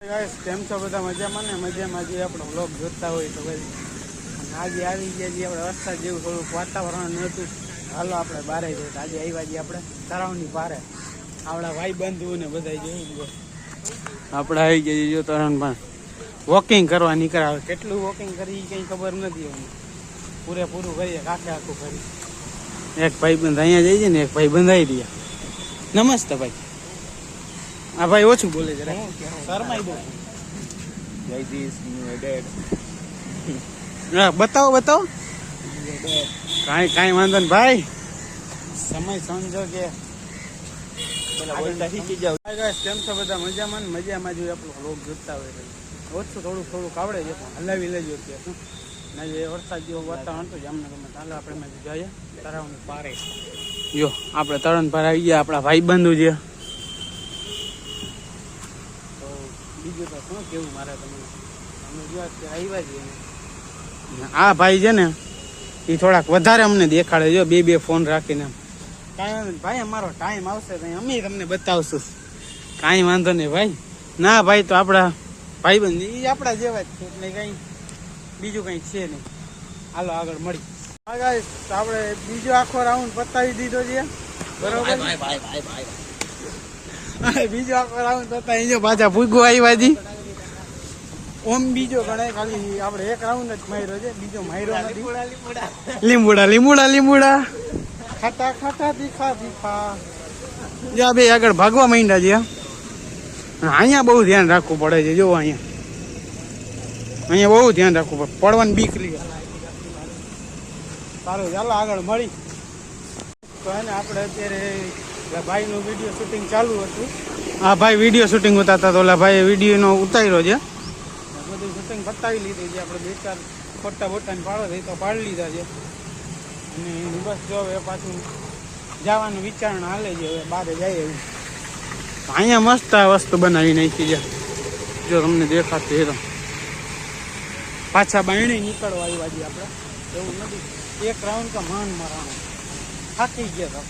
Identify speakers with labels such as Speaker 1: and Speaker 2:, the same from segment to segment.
Speaker 1: કેમ છો બધા મજામાં ને? મજામાં જે આપણો બ્લોગ જોતા હોય તો ભાઈ આજે આવી ગયા જે આપણે વરસાદ જેવું થોડુંક વાતાવરણ નહોતું. હાલો આપણે બારે જઈએ. આજે આવ્યા છીએ આપણે તળાવની બારે. આપણા ભાઈ બંધુ ને બધા જોઈ આપણે આવી ગયા જો તળાવ વોકિંગ કરવા નીકળ્યા. કેટલું વોકિંગ કરી કંઈ ખબર નથી. અમને પૂરેપૂરું કરીએ આખું કરી. એક ભાઈ બંધ અહીંયા જઈએ ને એક ભાઈ બંધાઈ દે. નમસ્તે ભાઈ. આ ભાઈ ઓછું બોલે છે શરમાઈ દો. બતાવો કાંઈ વાંધો ને ભાઈ. સમય સમજો કે કેમ છો બધા મજામાં ને? મજામાં જો આપણો લોક જોતા હોય ઓછું થોડુંક આવડે છે પણ હલાવી લેજો અત્યારે ને જે વરસાદ જેવો વાતાવરણ હતું જામનગરમાં. ચાલો આપણે જઈએ તળાવની પારે. જો આપણે તળાવની પારે આવી ગયા. આપણા ભાઈ બંધુ છે. બીજું તો શું કેવું મારે તમને. અમે જો અત્યારે આવ્યા છીએ. આ ભાઈ છે ને એ થોડાક વધારે અમને દેખાડે. જો બે ફોન રાખીને કાંઈ વાંધો નહીં ભાઈ. અમારો ટાઈમ આવશે તો અમે તમને બતાવશું. કાંઈ વાંધો નહીં ભાઈ. ના ભાઈ તો આપણા ભાઈબંધ એ આપણા જેવા જ છે એટલે કંઈ બીજું કંઈ છે નહીં. હાલો આગળ મળી. આપણે બીજો આખો રાઉન્ડ પતાવી દીધો છે બરોબર. બીજો આખો રાઉન્ડ પતાવી જો પાછા ભૂગો આવ્યા જી. ઓમ બીજો ગણાય ખાલી આપણે એક રાઉન્ડ જ માર્યો છે. બીજો માર્યો નથી. લીંબુડા ખાટા તીખા જ્યાં બે આગળ ભાગવા માંડ્યા છે. અહીંયા બહુ ધ્યાન રાખવું પડે છે. જો અહીંયા બહુ ધ્યાન રાખવું પડે. પડવાની બીક લે. સારું ચાલો આગળ મળી. તો એને આપણે અત્યારે ભાઈનું વિડીયો શૂટિંગ ચાલુ હતું. હા ભાઈ વિડીયો શૂટિંગ ઉતારતા તો ઓલા ભાઈ વિડીયોનો ઉતાર્યો છે. બધું શૂટિંગ પતાવી લીધું છે. આપણે 2-4 ફોટા બોટાને પાડો થઈ તો પાડી લીધા છે. અને બસ જો હવે પાછું જવાનું વિચારણા હાલે છે. હવે બહાર જાય એવું. અહીંયા મસ્ત આ વસ્તુ બનાવી નાખી છે. જો તમને દેખાતું તો પાછા બાયણે નીકળવા આવ્યા છીએ આપણે. એવું નથી. એક રાઉન્ડ તો માન મારવાનો થાકી ગયા હતા.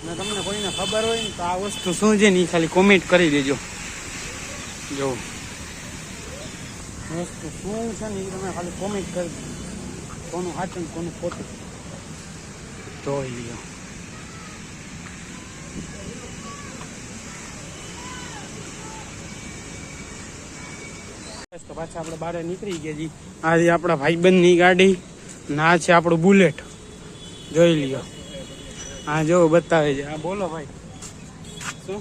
Speaker 1: ને તમને કોઈને ખબર હોય ને તો આ વસ્તુ શું છે ને એ ખાલી કોમેન્ટ કરી દેજો. જો વસ્તુ શું છે ને એ તમે ખાલી કોમેન્ટ કરી દેજો. કોનું સાચું કોનું ખોટું જોઈ લ્યો. તો પાછા આપણે બહાર નીકળી ગયા છીએ. આજે આપણા ભાઈબંધની ગાડી ના છે આપણું બુલેટ. જોઈ લ્યો. હા જો બતાવે છે. હા બોલો ભાઈ શું?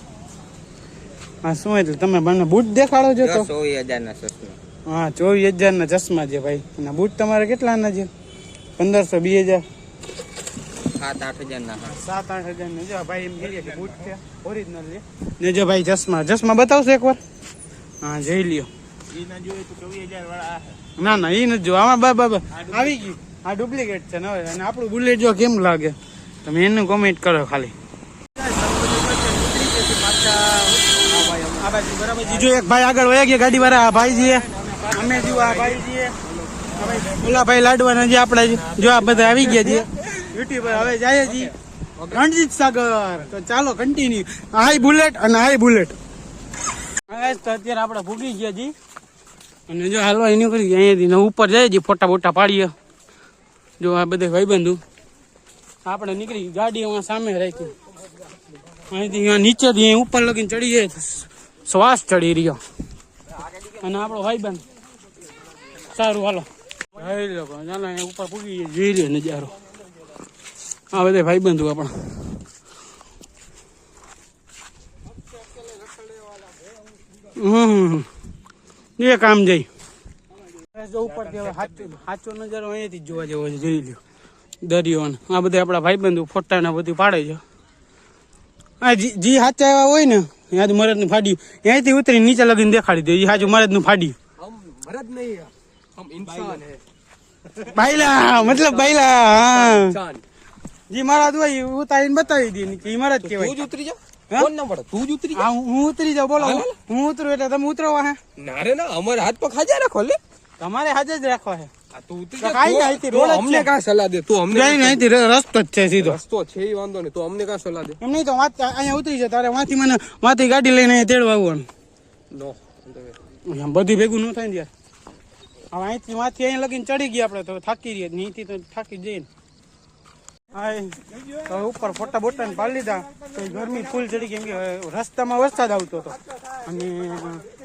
Speaker 1: હા શું એટલે તમે મને બૂટ દેખાડો છો તો
Speaker 2: 24,000 ના ચશ્મા.
Speaker 1: હા 24,000 ના ચશ્મા છે ભાઈ. અને બૂટ તમારે કેટલાના છે? 1,500 2,000
Speaker 2: 7-8,000 ના.
Speaker 1: 7-8,000 ના. જો ભાઈ એમ કહીએ કે બૂટ છે ઓરિજિનલ છે ને. જો ભાઈ ચશ્મા બતાવશો એકવાર? હા જોઈ લ્યો. ના એ નથી જો. આમાં બાબા આવી ગયું. આ ડુપ્લિકેટ છે ને. અને આપણું બુલેટ જો કેમ લાગે તમે એનું કોમેન્ટ કરો ખાલી. જો એક ભાઈ આગળ વયા ગયા ગાડી વાળા. આ ભાઈ છે અમે જો આ ભાઈ છે ઓલા ભાઈ લાડવાના જે આપડા જો આ બધા આવી ગયા છે યુટ્યુબર. હવે જાય છીએ રણજીત સાગર. તો ચાલો કન્ટિન્યુ. હાઈ બુલેટ અને હાઈ બુલેટ. તો અત્યારે આપણે ભૂગી ગયા છીએ અને જો હાલવા એની કરી અહીંયાથી ઉપર જાય છે. ફોટા બોટા પાડીએ. જો આ બધા ભાઈબંધુ આપણે નીકળી ગાડી એમાં સામે રાખી. અહીંથી અહીંયા નીચેથી ઉપર લગીને ચડી જાય. શ્વાસ ચડી રહ્યો. અને આપણો ભાઈબંધ સારું હાલો ચાલો ઉપર પૂગી જોઈ રહ્યો નજારો. આ બધા ભાઈબંધુ આપણા. એ કામ જઈ ઉપર સાચો નજારો અહીંયાથી જોવા જેવો છે. જોઈ લ્યો દરિયો. આ બધા આપણા ભાઈબંધુ ફોટા ને બધું પાડે છે. હા જી સાચા એવા હોય ને ત્યાં મરદ નું ફાડ્યું અહીંયાથી ઉતરી નીચે લગીને દેખાડી દે. સાચું મરદ નું ફાડ્યું. બાઈલા મતલબ બાઈલા જી મહારાજ હોય ઉતારીને બતાવી દે કે મહારાજ કેવાય. તું જ ઉતરી જા. હું ઉતરી જાઉં. બોલો હું ઉતરું એટલે તમે ઉતરો. હે
Speaker 2: ના રે ના અમારે હાથ પગ હાજર રાખો. લે
Speaker 1: તમારે હાજર જ રાખવા છે.
Speaker 2: અમને કાં સલાહ દે? તું અમને
Speaker 1: રસ્તો જ છે સીધો.
Speaker 2: રસ્તો છે એ વાંધો નહીં. તો અમને કાં સલાહ દે?
Speaker 1: એમ નહીં તો અહીંયા ઉતરી જાય તારે વાંથી મને વાંથી ગાડી લઈને અહીંયા તેડવા આવવાનું.
Speaker 2: નો
Speaker 1: બધી ભેગું ન થાય ને યાર. હવે અહીંથી માથી અહીં લગીને ચડી ગયા આપણે તો થાકી રહીએ, અહીંથી તો થાકી જઈએ ને. હા હવે ઉપર ફોટા બોટા ને પાડી લીધા તો ગરમી ફૂલ ચડી કેમ કે રસ્તામાં વરસાદ આવતો હતો અને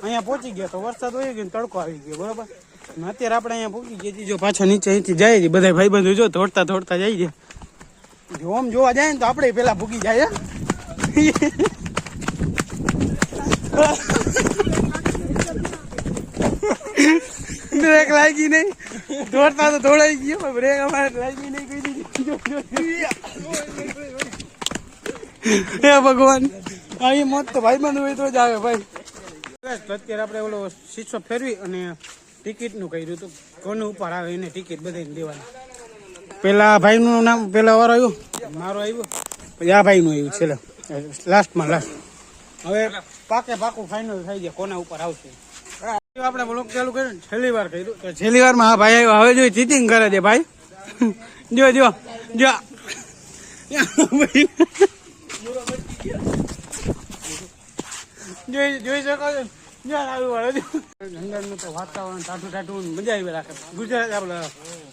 Speaker 1: અહીંયા પહોંચી ગયા તો વરસાદ વહી ગયો ને તડકો આવી ગયો બરોબર. અને અત્યારે આપણે અહીંયા પહોંચી ગયા જો પાછા નીચે અહીંથી જાય છે બધા ભાઈબંધો જો દોડતા દોડતા જાય છે. જો આમ જોવા જાય ને તો આપણે પેલા ભૂગી જાય. બ્રેક લાગી નહીં, દોડતા તો દોડાઈ ગયો, બ્રેક અમારે લાગી નહીં કોઈ દીધી. હે ભગવાન, અહીં મોત તો ભાઈ બંધ હોય તો જ આવે ભાઈ. અત્યારે આપણે ઓલો શીશો ફેરવી અને ટિકિટ નું કર્યું હતું, કોને ઉપર આવે એને ટિકિટ બધાને દેવાની. પેલા ભાઈ નું નામ પેલા વારો આવ્યો, મારો આવ્યો, પછી આ ભાઈ નું આવ્યું છેલ્લે લાસ્ટમાં લાસ્ટ. હવે પાકું ફાઇનલ થઈ જાય કોના ઉપર આવશે. આપણે બ્લોગ ચાલુ કર્યું છેલ્લી વાર કર્યું તો છેલ્લી વારમાં હા ભાઈ આવ્યો. હવે જો ચીટિંગ કરે છે ભાઈ. જો જો જો જોઈ શકો છો. અંદરનું તો વાતાવરણ ટાઢું ટાઢું મજા આવી રાખે. ગુજરાત આપણે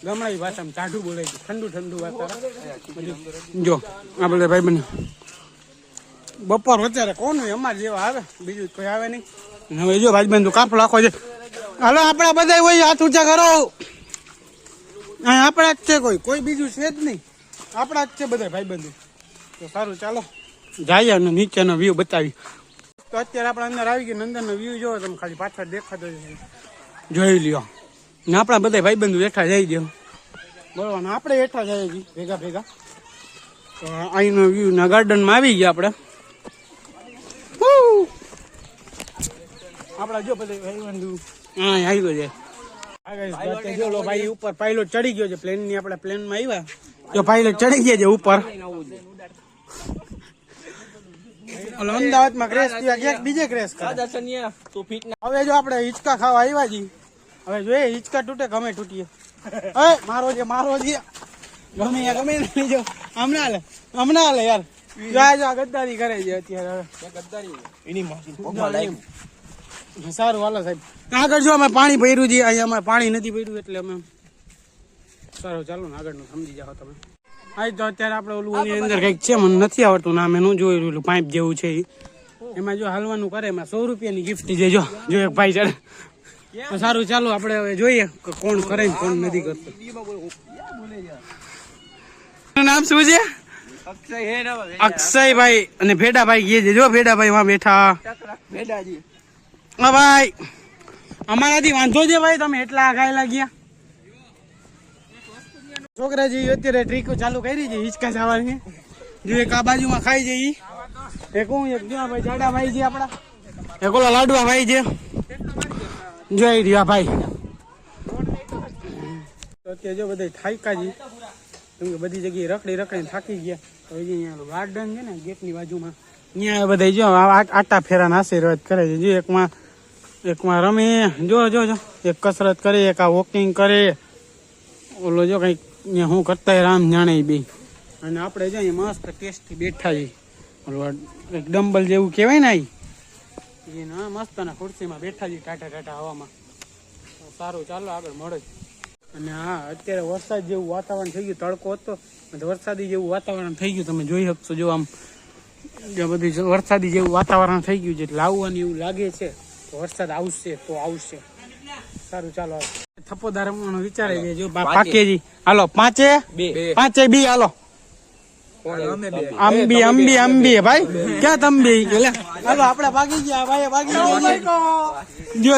Speaker 1: ગામડાની ભાષામાં ટાઢું બોલે છે, ઠંડુ વાતાવરણ. જો આપણે ભાઈ બને બપોર અત્યારે કોણ હોય અમારે જેવા આવે, બીજું કોઈ આવે નહીં. હવે જો ભાઈબંધુ કાપડ આખો છે. હાલો આપણા બધા હોય હાથ ઊંચા કરો. આપણા જ છે, કોઈ બીજું છે જ નહીં, આપણા જ છે બધા ભાઈબંધુ. તો સારું ચાલો જાય અને નીચેનો વ્યૂ બતાવી. તો અત્યારે આપણે અંદર આવી ગયા, અંદરનો વ્યૂ જોવો તમે ખાલી પાછળ દેખાતો જોઈ લ્યો. ને આપણા બધા ભાઈબંધુ હેઠા જઈ દો બરોબર. આપણે હેઠા જઈએ છીએ ભેગા ભેગા. તો અહીંનો વ્યૂ ના ગાર્ડનમાં આવી ગયા આપણે. આપડા જો બધા ભાઈબંધુ હા આવી ગયો છે. જો લો ભાઈ ઉપર પાયલોટ ચડી ગયો છે પ્લેન ની. આપણે પ્લેન માં આવ્યા જો પાયલોટ ચડી ગયા છે ઉપર. અમદાવાદમાં ક્રેશ થયા, બીજે ક્રેશ કરે. હવે જો આપણે હિંચકા ખાવા આવ્યા છીએ. હવે જોઈએ હિંચકા તૂટે ગમે તૂટીએ. મારો છે ગમે નહીં. જો હમણાં હાલે યાર. જો ગદ્દારી કરે છે અત્યારે. સારું હાલો સાહેબ આગળ જો અમે પાણી ભર્યું છે. અહીંયા અમારે પાણી નથી ભર્યું એટલે અમે સારું ચાલો ને આગળનું સમજી જાઓ તમે. હા તો અત્યારે આપણે ઓલું અંદર કંઈક છે, મને નથી આવડતું નામ એનું. જોયું ઓલું પાઇપ જેવું છે એમાં જો હાલવાનું કરે એમાં 100 રૂપિયાની ગિફ્ટ છે. જો એક ભાઈ ચડે તો સારું ચાલો આપણે હવે જોઈએ કોણ કરે ને કોણ નથી કરતું. નામ શું છે? અક્ષયભાઈ અને ભેડાભાઈ કહે છે. જો ભેડાભાઈ માં બેઠા. હા ભાઈ અમારાથી વાંધો છે ભાઈ, તમે એટલા આઘાયેલા ગયા. છોકરાજી અત્યારે ટ્રીકો ચાલુ કરી છે હિંચકા જવાની. જો એક આ બાજુમાં ખાઈ જઈ, એક હું એક જો ભાઈ જાડા ભાઈ છે આપડા, એક ઓલા લાડવા ભાઈ છે. જોઈ રહ્યા ભાઈ અત્યારે જો બધા થાક્યા છે કેમ કે બધી જગ્યાએ રખડીને થાકી ગયા. તો અહીંયા ગાર્ડન છે ને ગેટની બાજુમાં, અહીંયા બધા જો આટા ફેરાના આશીર્વાદ કરે છે. જો એકમાં રમે, જો એક કસરત કરે, એક આ વોકિંગ કરે, ઓલો જો કઈક શું કરતા રામ જાણે બે. અને આપણે જો અહીંયા મસ્ત ટેસ્ટથી બેઠા છીએ. એક ડમ્બલ જેવું કહેવાય ને એ મસ્ત ના ખુરશીમાં બેઠા છીએ ટાટા હવામાં. સારું ચાલો આગળ મળે. અને હા અત્યારે વરસાદ જેવું વાતાવરણ થઈ ગયું, તડકો હતો વરસાદી જેવું વાતાવરણ થઈ ગયું. તમે જોઈ શકશો જો આમ બધી વરસાદી જેવું વાતાવરણ થઈ ગયું છે એટલે આવવાનું એવું લાગે છે. વરસાદ આવશે તો આવશે. સારું ચાલો થપ્પોદાર રમવાનો વિચારે છે. જો પાકેજી હાલો 5-2 હાલો. અંબી ભાઈ ક્યાં તંબી હાલો આપણે ભાગી ગયા ભાઈ. ભાગી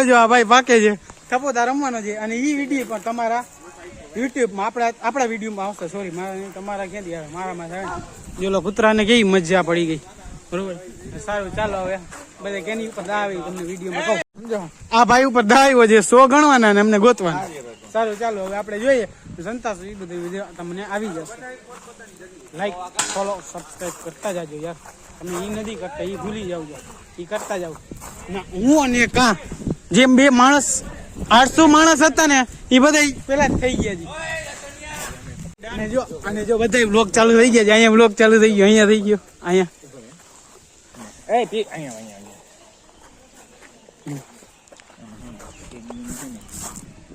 Speaker 1: જો આ ભાઈ પાકે છે. થપ્પોદાર રમવાનો છે અને એ વિડીયો પણ તમારા યુટ્યુબમાં આપણા વિડીયોમાં આવશે. સોરી તમારા ક્યાંથી આવે મારામાં થાય. જો કૂતરાને કેવી મજા પડી ગઈ બરોબર. સારું ચાલો હવે બધા કેની ઉપર દાવી તમને વિડીયોમાં કહું. આ ભાઈ ઉપર દાવ્યો છે 100 ગણવાના અને અમને ગોતવાના. સારું ચાલો હવે આપણે જોઈએ જનતા એ બધું વિડીયો તમને આવી જશે. લાઈક ફોલો સબસ્ક્રાઈબ કરતા જાજો યાર. તમે એ નથી કરતા એ ભૂલી જાવ, એ કરતા જાવ. હું અને કાં જેમ 2 માણસ 800 માણસ હતા ને એ બધા પેલા જ થઈ ગયા છે. અને જો બધા બ્લોગ ચાલુ થઈ ગયા છે. અહીંયા બ્લોગ ચાલુ થઈ ગયો, અહીંયા થઈ ગયો, અહીંયા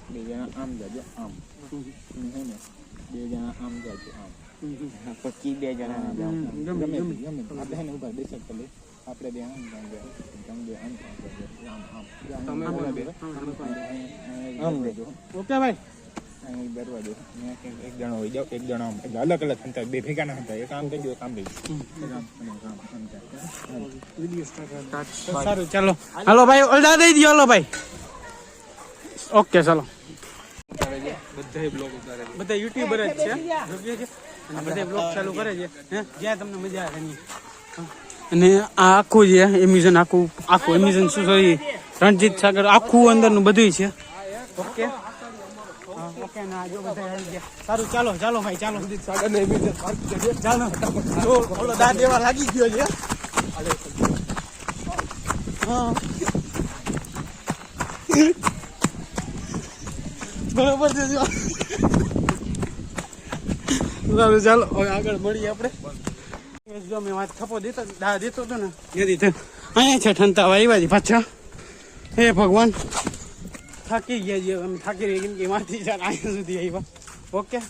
Speaker 3: બે જણા આમ જાજો આમ હે ને બે જણા આમ જાજો આમ પછી બે જણા જાવ ગમે આપણે હે ને ઉપર બેસક કરી આપણે બે આમ જાજો તમે બે આમ જાજો આમ આમ દેજો
Speaker 1: ઓકે ભાઈ
Speaker 3: અહીં બરવા દો મેં એક જણો હોય જાવ એક જણો આમ એટલે અલગ અલગ થતા બે ભેગા ના થતા એક આમ કરજો એક આમ દેજો
Speaker 1: સારું ચાલો હાલો ભાઈ ઓલડા દઈ દો હાલો ભાઈ ઓકે ચાલો
Speaker 2: બધાય બ્લોગ ઉતારે છે.
Speaker 1: બધા યુટ્યુબર જ છે યોગ્ય છે અને બધા બ્લોગ ચાલુ કરે છે હે જ્યાં તમને મજા આવે એની અને આ આખું છે એમેઝોન આખું એમેઝોન શું સોરી રણજીત સાગર આખું અંદરનું બધું છે ઓકે હા ઓકે ના જો બધા આવી ગયા સારું ચાલો ચાલો ભાઈ ચાલો
Speaker 2: સાગર ને એવી
Speaker 1: ચાલો જો ઓલો દા દેવા લાગી ગયો છે હા બરોબર છે જો સારું ચાલો હવે આગળ મળીએ આપણે જો મેં વાત થપ્પો દેતો હતો ને એ રીતે અહીંયા છે ઠંતા આવ્યા છે પાછા હે ભગવાન થાકી ગયા છીએ અમે થાકી રહી કેમ કે માંથી ચાર અહીંયા સુધી આવ્યા ઓકે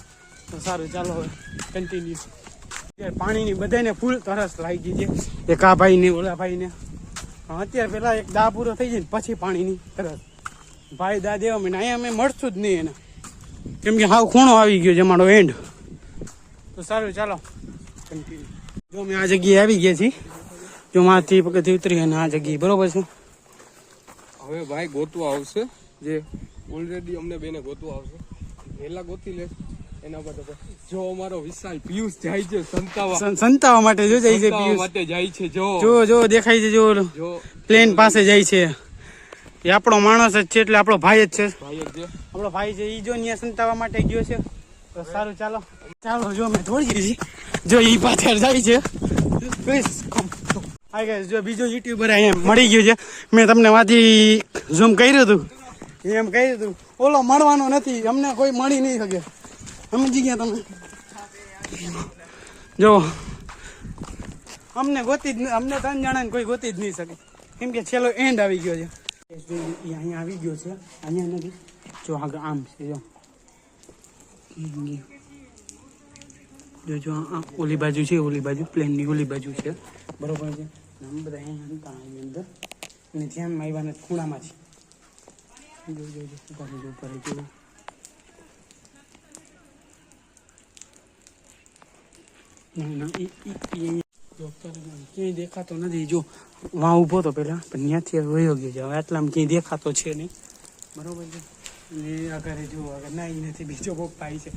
Speaker 1: તો સારું ચાલો હવે કન્ટિન્યુ પાણીની બધાને ફૂલ તરસ લાગી છે એક આ ભાઈને ઓલા ભાઈને અત્યારે પેલા એક દા પૂરો થઈ જાય ને પછી પાણીની તરસ ભાઈ દા દેવા મને અહીંયા અમે મળશું જ નહીં એને કેમ કે હાવ ખૂણો આવી ગયો છે અમારો એન્ડ તો સારું ચાલો કન્ટિન્યુ જો અમે આ જગ્યાએ આવી ગયા છીએ જો માંથી પગથી ઉતરી અને આ જગ્યાએ બરોબર છે
Speaker 2: હવે ભાઈ ગોતવા આવશે જે ઓલરેડી અમને બેને ગોતવા આવશે વહેલા ગોતી લે એના માટે જો અમારો વિશાલ પિયુષ જાય છે
Speaker 1: સંતાવા માટે જો જાય છે
Speaker 2: સંતાવા માટે જાય છે
Speaker 1: જો દેખાય છે જો પ્લેન પાસે જાય છે એ આપણો માણસ જ છે એટલે આપણો ભાઈ જ છે આપણો ભાઈ છે ઈ જો ત્યાં સંતાવા માટે ગયો છે તો સારું ચાલો જો અમે દોડીએ છીએ જો ઈ પાછળ જાય છે હાય ગાઈસ જો બીજો યુટ્યુબર અહીંયા મળી ગયો છે મેં તમને વાથી ઝૂમ કર્યું હતું એમ કહ્યું હતું ઓલો મળવાનો નથી અમને કોઈ મળી નહીં શકે સમજી ગયા તમે જો અમને ત્રણ જણાને કોઈ ગોતી જ નહીં શકે કેમ કે છેલ્લો એન્ડ આવી ગયો છે અહીંયા આવી ગયો છે અહીંયા નથી જો આગળ આમ છે જો ઓલી બાજુ છે ઓલી બાજુ પ્લેનની ઓલી બાજુ છે બરોબર છે અમે બધા અહીંયા અંદર અને ધ્યાનમાં આવ્યા ખૂણામાં છે ઉપર ક્યાંય દેખાતો નથી જો વાં ઊભો તો પેલા પણ ત્યાંથી વયો ગયો છે હવે આટલામાં ક્યાંય દેખાતો છે નહીં બરોબર છે અને આગળ જો આગળ ના એ નથી બીજો કોક ભાઈ છે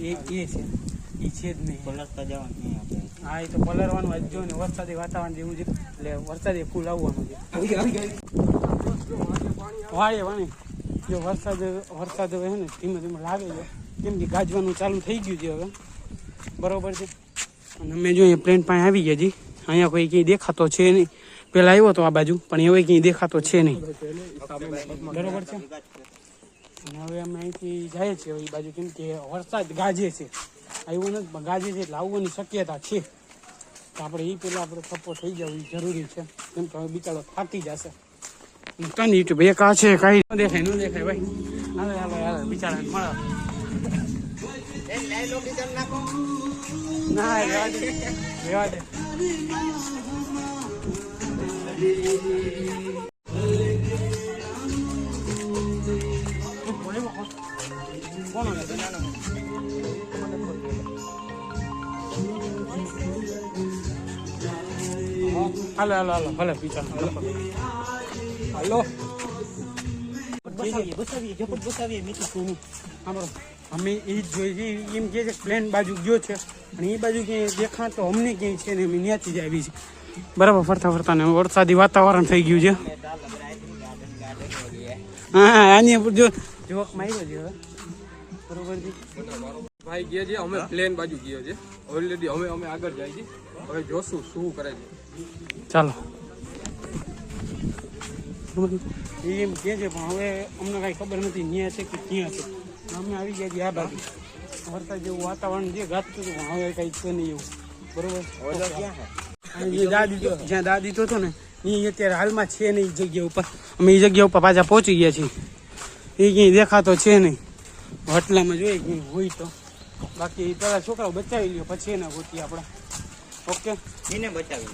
Speaker 1: એ છે એ છે જ નહીં
Speaker 3: પલટતા જવાનું નહીં આપણે
Speaker 1: હા એ તો પલરવાનું આજ જો ને વરસાદી વાતાવરણ જેવું છે એટલે વરસાદી ફૂલ આવવાનું છે વાણી જો વરસાદ હવે ને ધીમે ધીમે લાગે છે કેમ કે ગાજવાનું ચાલુ થઈ ગયું છે હવે બરોબર છે અને અમે જો અહીંયા પ્લેન પાસે આવી ગયા છીએ અહીંયા કોઈ ક્યાંય દેખાતો છે નહીં પેલા આવ્યો તો આ બાજુ પણ હવે ક્યાંય દેખાતો છે નહીં બરોબર છે અને હવે અમે અહીંથી જઈએ છીએ એ બાજુ કેમ કે વરસાદ ગાજે છે આવ્યો નથી પણ ગાજે છે એટલે આવવાની શક્યતા છે તો આપણે એ પેલા આપણે થપ્પો થઈ જવું જરૂરી છે કેમ કે હવે બિચારો થાકી જશે ત્રણ યુટ્યુબ એક આ છે કાંઈ ન દેખાય ભાઈ હાલો બિચારા મળો ના રેવા દે કોણ હાલો ભલે પીછા હાલો અમે એ જ જોઈએ એમ કે છે પ્લેન બાજુ ગયો છે અને એ બાજુ ક્યાંય દેખાતો અમને ક્યાંય છે ને અમે ત્યાંથી જ આવી છે બરાબર ફરતા ને વરસાદી વાતાવરણ થઈ ગયું છે હા આની જો જોક માર્યો છે હવે બરોબર છે
Speaker 2: ભાઈ ગયા છે અમે પ્લેન બાજુ ગયા છે ઓલરેડી અમે આગળ જાય છે હવે જોશું શું કરે છે
Speaker 1: ચાલો એમ કે છે પણ હવે અમને કાંઈ ખબર નથી ક્યાં છે કે ક્યાં છે અમે આવી ગયા છીએ આ બાજુ વરસાદ જેવું વાતાવરણ જે ગાજતું હતું પણ હવે કંઈ છે નહીં એવું બરોબર જ્યાં દાદી તો હતો ને એ અત્યારે હાલમાં છે નહીં એ જગ્યા ઉપર. અમે એ જગ્યા ઉપર પાછા પહોંચી ગયા છીએ. એ ક્યાંય દેખાતો છે નહીં. હોટલામાં જોઈએ ક્યાંય હોય તો. બાકી પેલા છોકરાઓ બચાવી લ્યો પછી એના ગોતી આપણે. ઓકે
Speaker 3: એને બચાવી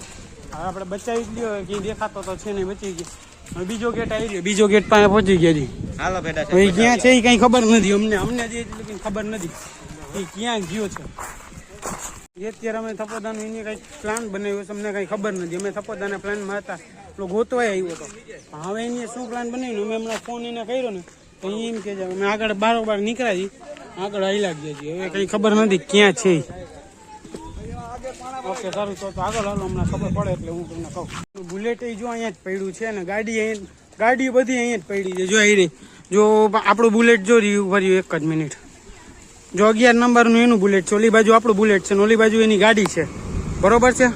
Speaker 1: હવે આપણે બચાવી જ લ્યો. ક્યાંય દેખાતો તો છે નહીં, બચી ગયો. હવે બીજો ગેટ આવી ગયો. બીજો ગેટ પાસે પહોંચી ગયા છીએ.
Speaker 3: હાલો બેટા
Speaker 1: હવે ક્યાં છે એ કઈ ખબર નથી અમને જે એટલી ખબર નથી એ ક્યાં ગયો છે. અત્યારે અમે થપોદાનો એની કઈ પ્લાન બનાવ્યો છે અમને કઈ ખબર નથી. અમે થપોદાના પ્લાનમાં હતા પેલો ગોતવાય આવ્યો હતો. હવે એને શું પ્લાન બનાવ્યું અમે હમણાં ફોન એને કર્યો ને તો એમ કે અમે આગળ બારોબાર નીકળ્યા છીએ, આગળ હાલ્યા ગયા છીએ. હવે કઈ ખબર નથી ક્યાં છે. ઓકે સારું તો આગળ હાલો, હમણાં ખબર પડે એટલે હું તમને કહું. બુલેટ એ જો અહીંયા જ પડ્યું છે ને ગાડી બધી અહીંયા જ પડી છે. જો આવી જો આપણું બુલેટ જો રહ્યું ભર્યું. એક જ મિનિટ. જો 11 નંબરનું એનું બુલેટ છે, ઓલી બાજુ આપણું બુલેટ છે ને ઓલી બાજુ એની ગાડી છે, બરોબર છે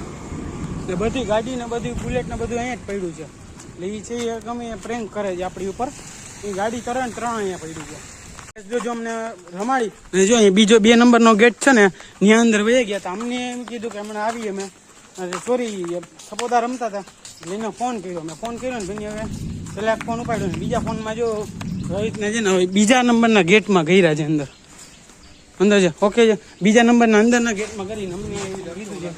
Speaker 1: ને. બધી ગાડી ને બધી બુલેટ ને બધું અહીંયા જ પડ્યું છે. એટલે એ છે એ ગમે પ્રેન્ક કરે છે આપણી ઉપર. એ ગાડી કરે ને 3 અહીંયા પડ્યું છે. જો અમને રમાડી અને જો અહીંયા બીજો 2 નંબરનો ગેટ છે ને ત્યાં અંદર વહી ગયા હતા. અમને એમ કીધું કે હમણાં આવીએ અમે સોરી સપોદા રમતા હતા એને ફોન કર્યો. મેં ફોન કર્યો ને ભાઈ હવે પેલા ફોન ઉપાડ્યો ને બીજા ફોનમાં જો રોહિતને છે ને હવે બીજા નંબરના ગેટમાં ગયા છે અંદર છે. ઓકે છે બીજા નંબરના અંદરના ગેટમાં કરીને અમને કીધું છે.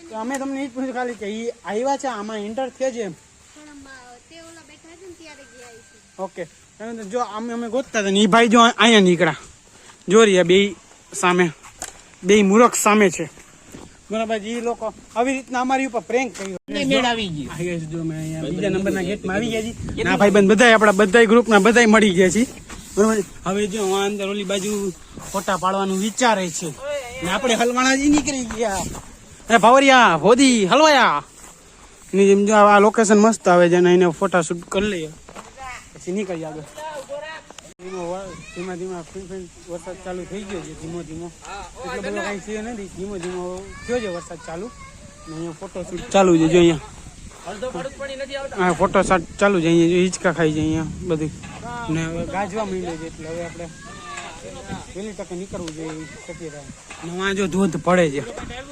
Speaker 1: તો અમે તમને એ જ પૂછ્યું ખાલી કે એ આવ્યા છે આમાં એન્ટર થયા છે એમ. ઓકે જો અમે ગોતતા હતા ને એ ભાઈ જો અહીંયા નીકળ્યા. જો રહ્યા બે સામે, બે મૂરખ સામે છે, બરાબર. એ લોકો આવી રીતના અમારી ઉપર પ્રેન્ક કર્યો. જો મેં અહીંયા બીજા નંબરના ગેટમાં આવી ગયા છીએ. ના ભાઈ બંધ બધા આપણા બધા ગ્રુપના બધા મળી ગયા છીએ, બરાબર. હવે જો અંદર ઓલી બાજુ ફોટા પાડવાનું વિચારે છે ને આપણે હલવાણા જ નીકળી ગયા. અરે ભાવરિયા હોદી હલવાયા ની જેમ જો આ લોકેશન મસ્ત આવે છે ને એને ફોટા શૂટ કરી લઈએ પછી નીકળી આગળ. ધીમા ધીમા વરસાદ ચાલુ થઈ ગયો છે. ધીમો ધીમો એટલે બધો કઈ છે નથી. ધીમો ધીમો થયો છે વરસાદ ચાલુ ને અહીંયા ફોટો શૂટ ચાલુ છે. જો અહીંયા હા ફોટો શૂટ ચાલુ છે. અહીંયા જો હિંચકા ખાઈ છે અહીંયા બધું ને હવે ગાજવા માંડ્યો છે એટલે હવે આપણે વહેલી તકે નીકળવું જોઈએ શક્યતા. નવા જો ધોધ પડે છે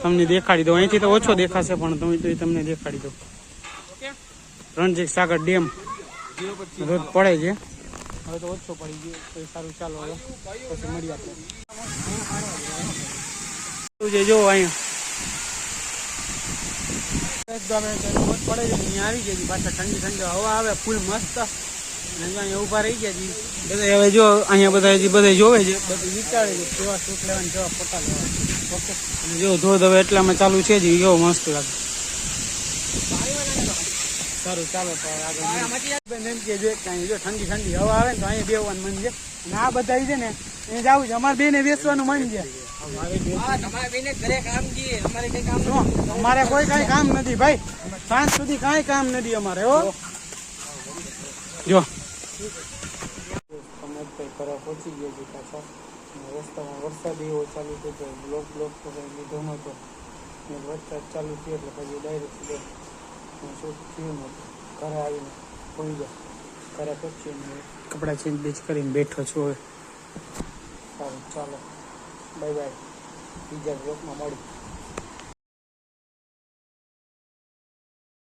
Speaker 1: તમને દેખાડી દો. અહીંથી તો ઓછો દેખાશે પણ તમે તમને દેખાડી દો. રણજીત સાગર ડેમ ધોધ પડે છે. હવે તો ઓછો પડી ગયો તો સારું. ચાલો હવે પછી મળીએ આપણે. જો અહીંયા ધોધ પડે છે અહીંયા આવી ગયા પાછા. ઠંડી ઠંડી હવા આવે ફૂલ મસ્ત. અહીંયા ઉભા રહી ગયા છીએ બધા. હવે જો અહીંયા બધા જોવે છે, બધું વિચારે છે કેવા શૂટ લેવાના કેવા ફોટા લેવાના. ઓકે જો ધોધ હવે એટલામાં ચાલુ છે જ કેવો મસ્ત લાગે. સારું ચાલો તો આગળ એમ કે જો ઠંડી ઠંડી હવા આવે ને તો અહીંયા બેવાનું મન છે. અને આ બધા છે ને એ જવું છે. અમારે બેને બેસવાનું મન છે. અમારે કોઈ કઈ કામ નથી ભાઈ. સાંજ સુધી કઈ કામ નથી અમારે. હો જો પહોંચી ગયા છે પાછા. રસ્તામાં વરસાદ એવો ચાલુ થયો તો બ્લોક તો કંઈ લીધો નહોતો. વરસાદ ચાલુ થયો એટલે પછી ડાયરેક્ટ શું થયું નહોતું. ઘરે આવીને હોઈ ગયા. ઘરે પહોંચીને કપડાં ચેન્જ બેચ કરીને બેઠો છું હવે. સારું ચાલો બાય બાય. બીજા બ્લોકમાં મળી.